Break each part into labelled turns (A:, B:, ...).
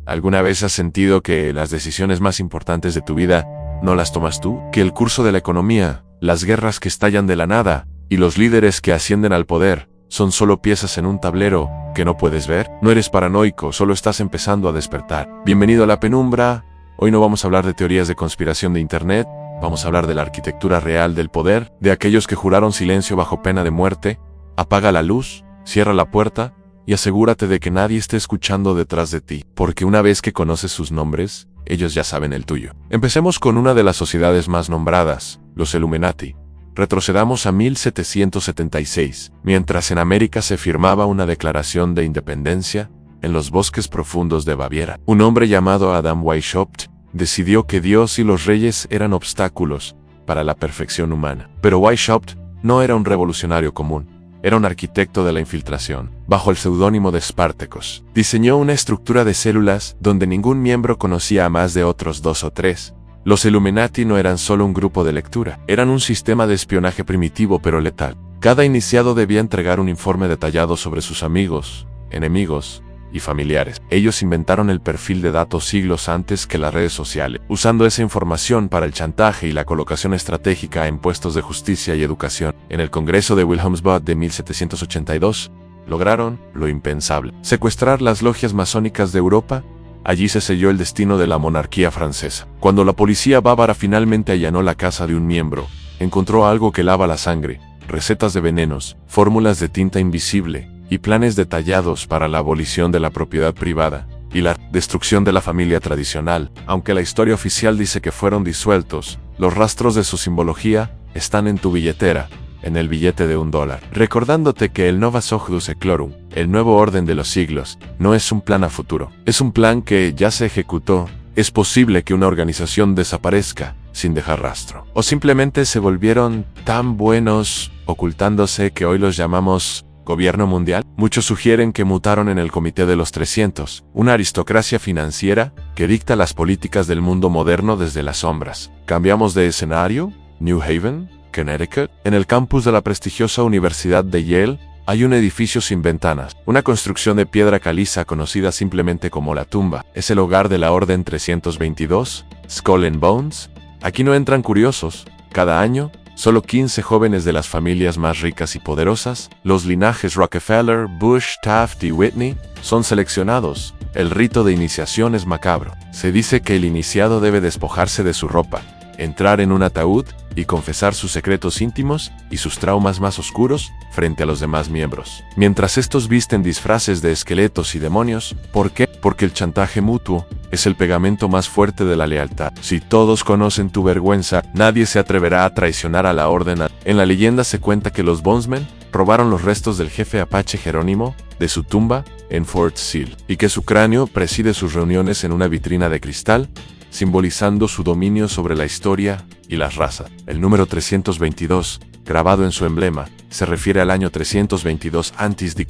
A: ¿Alguna vez has sentido que las decisiones más importantes de tu vida no las tomas tú? Que el curso de la economía, las guerras que estallan de la nada y los líderes que ascienden al poder son solo piezas en un tablero que no puedes ver. No eres paranoico, solo estás empezando a despertar. Bienvenido a la penumbra. Hoy no vamos a hablar de teorías de conspiración de internet, vamos a hablar de la arquitectura real del poder, de aquellos que juraron silencio bajo pena de muerte. Apaga la luz, cierra la puerta y asegúrate de que nadie esté escuchando detrás de ti, porque una vez que conoces sus nombres, ellos ya saben el tuyo. Empecemos con una de las sociedades más nombradas, los Illuminati. Retrocedamos a 1776, mientras en América se firmaba una declaración de independencia en los bosques profundos de Baviera. Un hombre llamado Adam Weishaupt decidió que Dios y los reyes eran obstáculos para la perfección humana. Pero Weishaupt no era un revolucionario común. Era un arquitecto de la infiltración. Bajo el seudónimo de Spartacus, diseñó una estructura de células donde ningún miembro conocía a más de otros 2 o 3. Los Illuminati no eran solo un grupo de lectura, eran un sistema de espionaje primitivo pero letal. Cada iniciado debía entregar un informe detallado sobre sus amigos, enemigos y familiares. Ellos inventaron el perfil de datos siglos antes que las redes sociales, usando esa información para el chantaje y la colocación estratégica en puestos de justicia y educación. En el Congreso de Wilhelmsburg de 1782, lograron lo impensable: secuestrar las logias masónicas de Europa. Allí se selló el destino de la monarquía francesa. Cuando la policía bávara finalmente allanó la casa de un miembro, encontró algo que lava la sangre: recetas de venenos, fórmulas de tinta invisible y planes detallados para la abolición de la propiedad privada y la destrucción de la familia tradicional. Aunque la historia oficial dice que fueron disueltos, los rastros de su simbología están en tu billetera, en el billete de $1, recordándote que el Novus Ordo Seclorum, el nuevo orden de los siglos, no es un plan a futuro, es un plan que ya se ejecutó. Es posible que una organización desaparezca sin dejar rastro, o simplemente se volvieron tan buenos ocultándose que hoy los llamamos gobierno mundial. Muchos sugieren que mutaron en el Comité de los 300, una aristocracia financiera que dicta las políticas del mundo moderno desde las sombras. Cambiamos de escenario. New Haven, Connecticut. En el campus de la prestigiosa Universidad de Yale hay un edificio sin ventanas, una construcción de piedra caliza conocida simplemente como la tumba. Es el hogar de la Orden 322, Skull and Bones. Aquí no entran curiosos. Cada año, solo 15 jóvenes de las familias más ricas y poderosas, los linajes Rockefeller, Bush, Taft y Whitney, son seleccionados. El rito de iniciación es macabro. Se dice que el iniciado debe despojarse de su ropa, entrar en un ataúd y confesar sus secretos íntimos y sus traumas más oscuros frente a los demás miembros. Mientras estos visten disfraces de esqueletos y demonios. ¿Por qué? Porque el chantaje mutuo es el pegamento más fuerte de la lealtad. Si todos conocen tu vergüenza, nadie se atreverá a traicionar a la orden. En la leyenda se cuenta que los Bonesmen robaron los restos del jefe apache Jerónimo de su tumba en Fort Sill, y que su cráneo preside sus reuniones en una vitrina de cristal, simbolizando su dominio sobre la historia y las razas. El número 322, grabado en su emblema, se refiere al año 322 a.C.,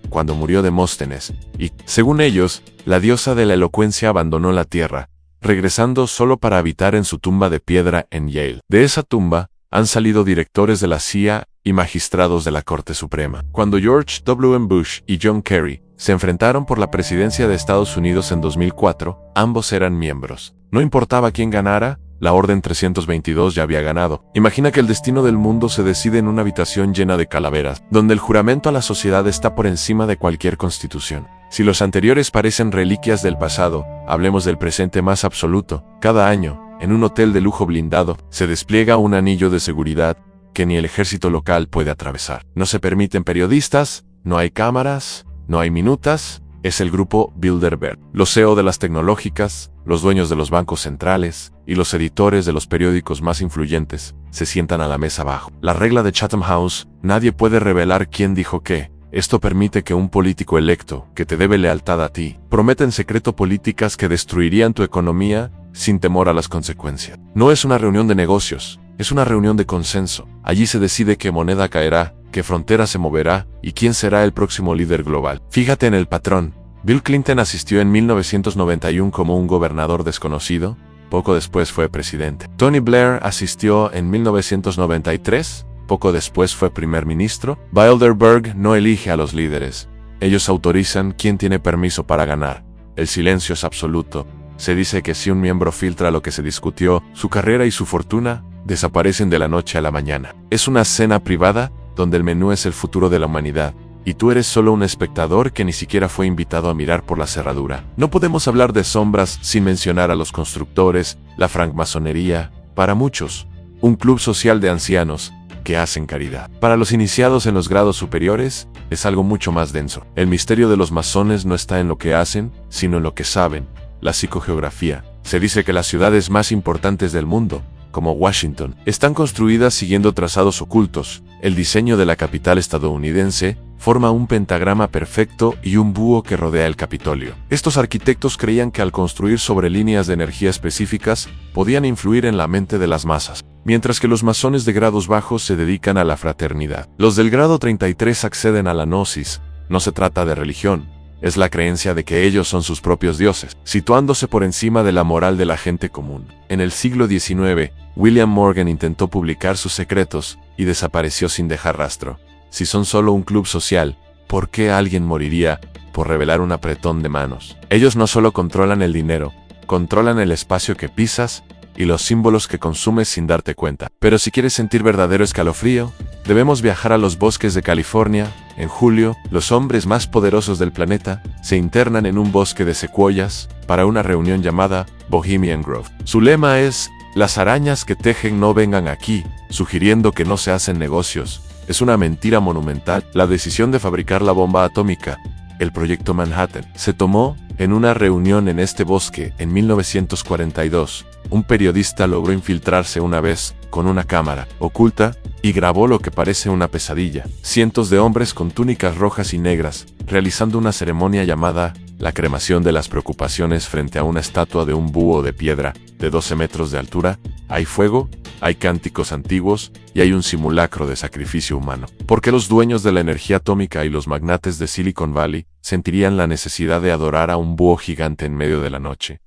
A: cuando murió Demóstenes, y, según ellos, la diosa de la elocuencia abandonó la tierra, regresando solo para habitar en su tumba de piedra en Yale. De esa tumba han salido directores de la CIA y magistrados de la Corte Suprema. Cuando George W. Bush y John Kerry se enfrentaron por la presidencia de Estados Unidos en 2004, ambos eran miembros. No importaba quién ganara, la Orden 322 ya había ganado. Imagina que el destino del mundo se decide en una habitación llena de calaveras, donde el juramento a la sociedad está por encima de cualquier constitución. Si los anteriores parecen reliquias del pasado, hablemos del presente más absoluto. Cada año, en un hotel de lujo blindado, se despliega un anillo de seguridad que ni el ejército local puede atravesar. No se permiten periodistas, no hay cámaras, no hay minutas. Es el grupo Bilderberg. Los CEO de las tecnológicas, los dueños de los bancos centrales y los editores de los periódicos más influyentes se sientan a la mesa abajo. La regla de Chatham House: nadie puede revelar quién dijo qué. Esto permite que un político electo, que te debe lealtad a ti, prometa en secreto políticas que destruirían tu economía sin temor a las consecuencias. No es una reunión de negocios, es una reunión de consenso. Allí se decide qué moneda caerá, qué frontera se moverá y quién será el próximo líder global. Fíjate en el patrón. Bill Clinton asistió en 1991 como un gobernador desconocido. Poco después fue presidente. Tony Blair asistió en 1993 poco después fue primer ministro. Bilderberg no elige a los líderes. Ellos autorizan quién tiene permiso para ganar. El silencio es absoluto. Se dice que si un miembro filtra lo que se discutió, su carrera y su fortuna desaparecen de la noche a la mañana. Es una cena privada donde el menú es el futuro de la humanidad, y tú eres solo un espectador que ni siquiera fue invitado a mirar por la cerradura. No podemos hablar de sombras sin mencionar a los constructores, la francmasonería, para muchos, un club social de ancianos que hacen caridad. Para los iniciados en los grados superiores, es algo mucho más denso. El misterio de los masones no está en lo que hacen, sino en lo que saben, la psicogeografía. Se dice que las ciudades más importantes del mundo, como Washington, están construidas siguiendo trazados ocultos. El diseño de la capital estadounidense forma un pentagrama perfecto y un búho que rodea el Capitolio. Estos arquitectos creían que al construir sobre líneas de energía específicas, podían influir en la mente de las masas, mientras que los masones de grados bajos se dedican a la fraternidad. Los del grado 33 acceden a la gnosis. No se trata de religión, es la creencia de que ellos son sus propios dioses, situándose por encima de la moral de la gente común. En el siglo XIX, William Morgan intentó publicar sus secretos y desapareció sin dejar rastro. Si son solo un club social, ¿por qué alguien moriría por revelar un apretón de manos? Ellos no solo controlan el dinero, controlan el espacio que pisas y los símbolos que consumes sin darte cuenta. Pero si quieres sentir verdadero escalofrío, debemos viajar a los bosques de California. En julio, los hombres más poderosos del planeta se internan en un bosque de secuoyas para una reunión llamada Bohemian Grove. Su lema es: las arañas que tejen no vengan aquí, sugiriendo que no se hacen negocios. Es una mentira monumental. La decisión de fabricar la bomba atómica, el proyecto Manhattan, se tomó en una reunión en este bosque en 1942. Un periodista logró infiltrarse una vez con una cámara oculta y grabó lo que parece una pesadilla. Cientos de hombres con túnicas rojas y negras, realizando una ceremonia llamada la cremación de las preocupaciones frente a una estatua de un búho de piedra de 12 metros de altura. Hay fuego, hay cánticos antiguos y hay un simulacro de sacrificio humano. ¿Por qué los dueños de la energía atómica y los magnates de Silicon Valley sentirían la necesidad de adorar a un búho gigante en medio de la noche?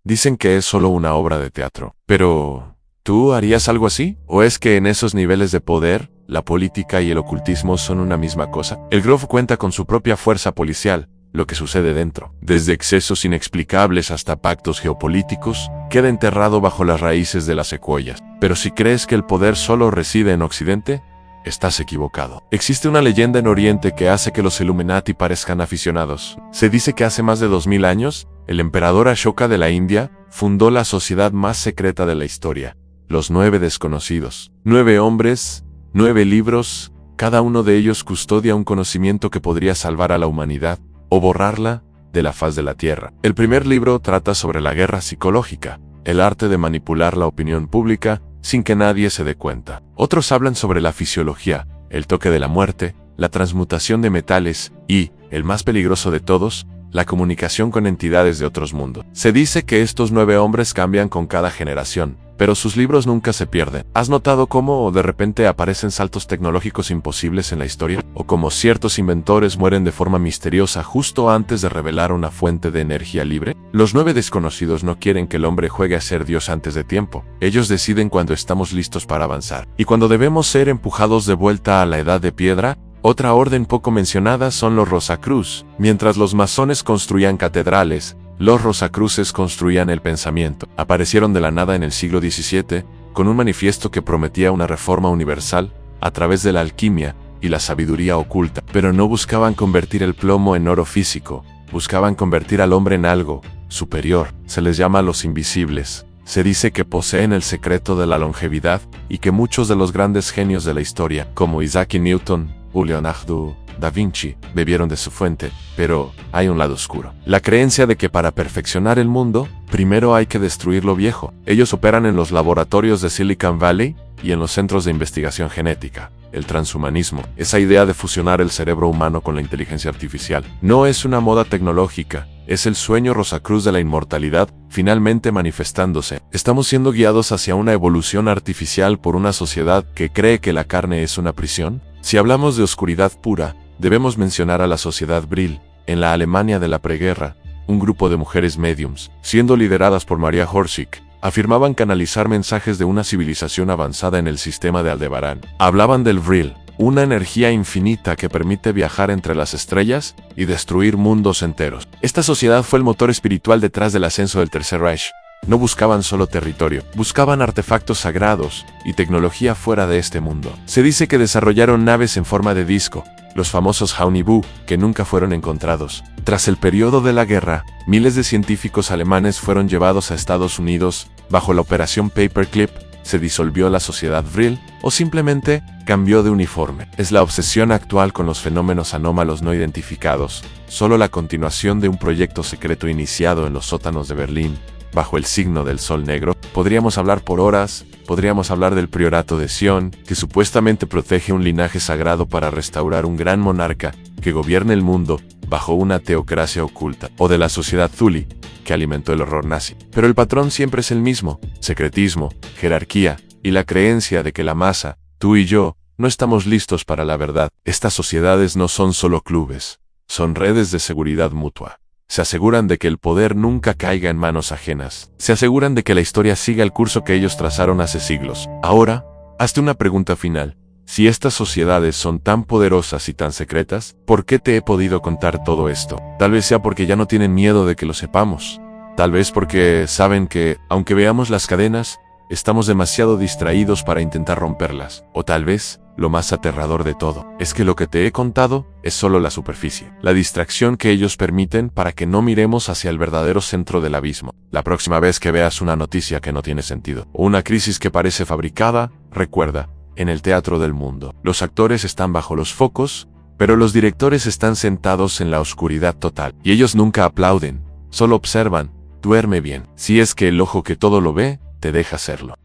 A: Dicen que es solo una obra de teatro. Pero, ¿tú harías algo así? ¿O es que en esos niveles de poder, la política y el ocultismo son una misma cosa? El Grove cuenta con su propia fuerza policial. Lo que sucede dentro, desde excesos inexplicables hasta pactos geopolíticos, queda enterrado bajo las raíces de las secuoyas. Pero si crees que el poder solo reside en Occidente, estás equivocado. Existe una leyenda en Oriente que hace que los Illuminati parezcan aficionados. Se dice que hace más de 2000 años, el emperador Ashoka de la India fundó la sociedad más secreta de la historia, los 9 desconocidos. 9 hombres, 9 libros, cada uno de ellos custodia un conocimiento que podría salvar a la humanidad o borrarla de la faz de la Tierra. El primer libro trata sobre la guerra psicológica, el arte de manipular la opinión pública sin que nadie se dé cuenta. Otros hablan sobre la fisiología, el toque de la muerte, la transmutación de metales y, el más peligroso de todos, la comunicación con entidades de otros mundos. Se dice que estos 9 hombres cambian con cada generación, pero sus libros nunca se pierden. ¿Has notado cómo de repente aparecen saltos tecnológicos imposibles en la historia? ¿O cómo ciertos inventores mueren de forma misteriosa justo antes de revelar una fuente de energía libre? Los 9 desconocidos no quieren que el hombre juegue a ser Dios antes de tiempo. Ellos deciden cuando estamos listos para avanzar. Y cuando debemos ser empujados de vuelta a la edad de piedra. Otra orden poco mencionada son los Rosacruz. Mientras los masones construían catedrales, los Rosacruces construían el pensamiento. Aparecieron de la nada en el siglo XVII, con un manifiesto que prometía una reforma universal a través de la alquimia y la sabiduría oculta. Pero no buscaban convertir el plomo en oro físico, buscaban convertir al hombre en algo superior. Se les llama los invisibles. Se dice que poseen el secreto de la longevidad y que muchos de los grandes genios de la historia, como Isaac Newton, Leonardo da Vinci, bebieron de su fuente, pero hay un lado oscuro. La creencia de que para perfeccionar el mundo, primero hay que destruir lo viejo. Ellos operan en los laboratorios de Silicon Valley y en los centros de investigación genética. El transhumanismo, esa idea de fusionar el cerebro humano con la inteligencia artificial, no es una moda tecnológica, es el sueño Rosacruz de la inmortalidad finalmente manifestándose. Estamos siendo guiados hacia una evolución artificial por una sociedad que cree que la carne es una prisión. Si hablamos de oscuridad pura, debemos mencionar a la sociedad Brill. En la Alemania de la preguerra, un grupo de mujeres mediums, siendo lideradas por Maria Horsig, Afirmaban canalizar mensajes de una civilización avanzada en el sistema de Aldebarán. Hablaban del Vril, una energía infinita que permite viajar entre las estrellas y destruir mundos enteros. Esta sociedad fue el motor espiritual detrás del ascenso del Tercer Reich. No buscaban solo territorio, buscaban artefactos sagrados y tecnología fuera de este mundo. Se dice que desarrollaron naves en forma de disco, los famosos Haunibu, que nunca fueron encontrados. Tras el periodo de la guerra, miles de científicos alemanes fueron llevados a Estados Unidos. Bajo la operación Paperclip, se disolvió la sociedad Vril o simplemente cambió de uniforme. Es la obsesión actual con los fenómenos anómalos no identificados, solo la continuación de un proyecto secreto iniciado en los sótanos de Berlín, bajo el signo del Sol Negro. Podríamos hablar por horas, podríamos hablar del Priorato de Sion, que supuestamente protege un linaje sagrado para restaurar un gran monarca que gobierne el mundo bajo una teocracia oculta, o de la sociedad Thuli, que alimentó el horror nazi. Pero el patrón siempre es el mismo: secretismo, jerarquía y la creencia de que la masa, tú y yo, no estamos listos para la verdad. Estas sociedades no son solo clubes, son redes de seguridad mutua. Se aseguran de que el poder nunca caiga en manos ajenas. Se aseguran de que la historia siga el curso que ellos trazaron hace siglos. Ahora, hazte una pregunta final. Si estas sociedades son tan poderosas y tan secretas, ¿por qué te he podido contar todo esto? Tal vez sea porque ya no tienen miedo de que lo sepamos. Tal vez porque saben que, aunque veamos las cadenas, estamos demasiado distraídos para intentar romperlas. O tal vez, lo más aterrador de todo, es que lo que te he contado es solo la superficie, la distracción que ellos permiten para que no miremos hacia el verdadero centro del abismo. La próxima vez que veas una noticia que no tiene sentido, o una crisis que parece fabricada, recuerda, en el teatro del mundo, los actores están bajo los focos, pero los directores están sentados en la oscuridad total, y ellos nunca aplauden, solo observan. Duerme bien, si es que el ojo que todo lo ve, te deja hacerlo.